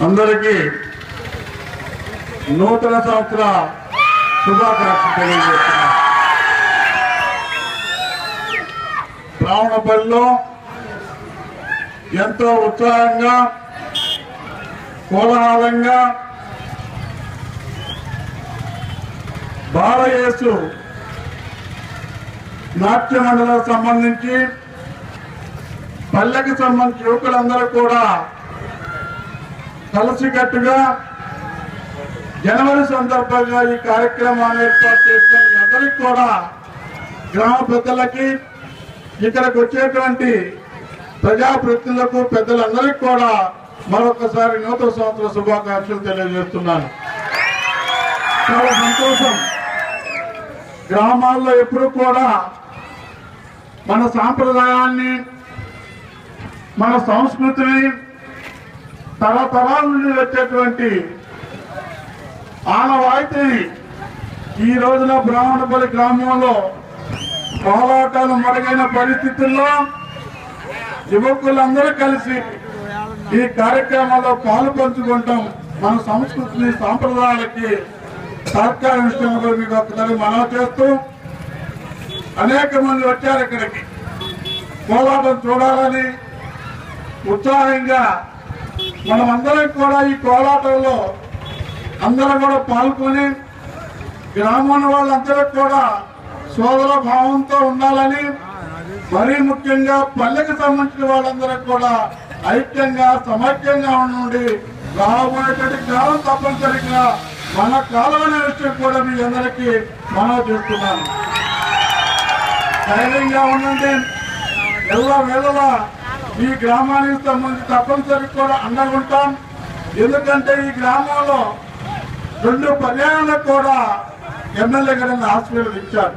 అందరికీ నూతన సంవత్సర శుభాకాంక్షలు తెలియజేస్తున్నా. బ్రాహ్మణపల్లిలో ఎంతో ఉత్సాహంగా కోలాహలంగా బాలయేసు నాట్య మండలికి సంబంధించి పల్లెకి సంబంధించి యువకులందరూ కూడా కలిసికట్టుగా జనవరి సందర్భంగా ఈ కార్యక్రమాన్ని ఏర్పాటు చేసిన మీ అందరికీ కూడా గ్రామ పెద్దలకి ఇక్కడికి వచ్చేటువంటి ప్రజాప్రతినిధులకు పెద్దలందరికీ కూడా మరొకసారి నూతన సంవత్సర శుభాకాంక్షలు తెలియజేస్తున్నాను. చాలా సంతోషం. గ్రామాల్లో ఎప్పుడు కూడా మన సాంప్రదాయాన్ని మన సంస్కృతిని తరతరాల నుండి వచ్చేటువంటి ఆనవాయితీని ఈ రోజున బ్రాహ్మణపల్లి గ్రామంలో పోరాటాలు మరుగైన పరిస్థితుల్లో యువకులందరూ కలిసి ఈ కార్యక్రమంలో పాలు పంచుకుంటాం. మన సంస్కృతిని సాంప్రదాయాలకి సహకార విషయంలో మీకు ఒకసారి మనవి చేస్తూ అనేక మంది వచ్చారు ఇక్కడికి కోలాటం చూడాలని ఉత్సాహంగా. మనమందరం కూడా ఈ కోలాటంలో అందరం కూడా పాల్గొని గ్రామంలో వాళ్ళందరూ కూడా సోదర భావంతో ఉండాలని, మరీ ముఖ్యంగా పల్లెకి సంబంధించిన వాళ్ళందరూ కూడా ఐక్యంగా సమైక్యంగా ఉండి రాబోయేటువంటి కాలం తప్పనిసరిగా మన కాలం అనే విషయం కూడా మీ అందరికీ మనం చేస్తున్నాను. ధైర్యంగా ఉండండి. ఎలా వేళలా ఈ గ్రామానికి సంబంధించి తప్పనిసరి కూడా అండగుంటాం. ఎందుకంటే ఈ గ్రామంలో 2 పర్యాయాలకు కూడా ఎమ్మెల్యే గారిని హాస్పిటల్ ఇచ్చారు.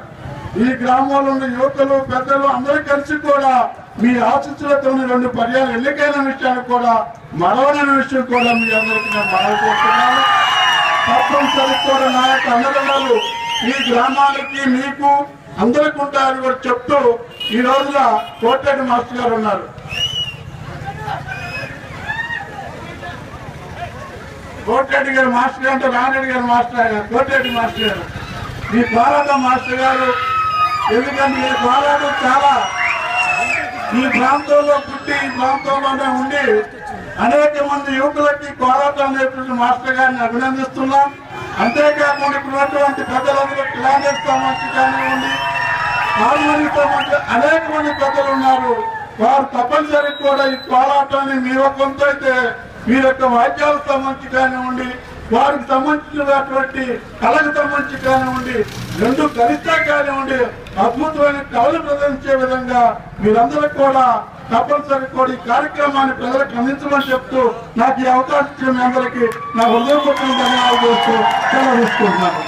ఈ గ్రామంలో ఉన్న యువకులు పెద్దలు అందరూ కలిసి కూడా మీ ఆశీస్సులతో 2 పర్యాలు ఎన్నికైన విషయాన్ని కూడా మరవని విషయం కూడా మీ అందరికీ నేను మనవి చేస్తున్నాను. తప్పనిసరి కూడా నా యొక్క అండదండలు ఈ గ్రామానికి మీకు అందరికీ ఉంటాయని కూడా చెప్తూ ఈ రోజున కోటరెడ్డి మాస్టర్ గారు ఉన్నారు. కోటరెడ్డి గారు మాస్టర్ గారు అంటే రానరెడ్డి గారు మాస్టర్ గారు, కోటరెడ్డి మాస్టర్ గారు ఈ కోలాటం మాస్టర్ గారు. ఎందుకంటే ఈ కోలాటం చాలా ఈ ప్రాంతంలో పుట్టి ఈ ప్రాంతంలోనే ఉండి అనేక మంది యువకులకి కోలాటం నేర్పించిన మాస్టర్ గారిని అభినందిస్తున్నాం. అంతేకాకుండా ఇప్పుడున్నటువంటి పెద్దలందరూ క్లానెట్ సంబంధించి కానివ్వండి, హార్మోనియం సంబంధించి అనేక మంది పెద్దలు ఉన్నారు. వారు తప్పనిసరి కూడా ఈ కోలాటాన్ని మీ కొంత అయితే మీ యొక్క వాద్యాలకు సంబంధించి కానివ్వండి, వారికి సంబంధించినటువంటి కళకు సంబంధించి కానివ్వండి, 2 కలిస్తే కానివ్వండి అద్భుతమైన కళలు ప్రదర్శించే విధంగా మీరందరూ కూడా తప్పనిసరి కూడా ఈ కార్యక్రమాన్ని ప్రజలకు అందించమని చెప్తూ నాకు ఈ అవకాశం ఇచ్చిన మీ అందరికీ నా హృదయపూర్వక ధన్యవాదాలు చేస్తూ సెలవు తీసుకుంటున్నాను.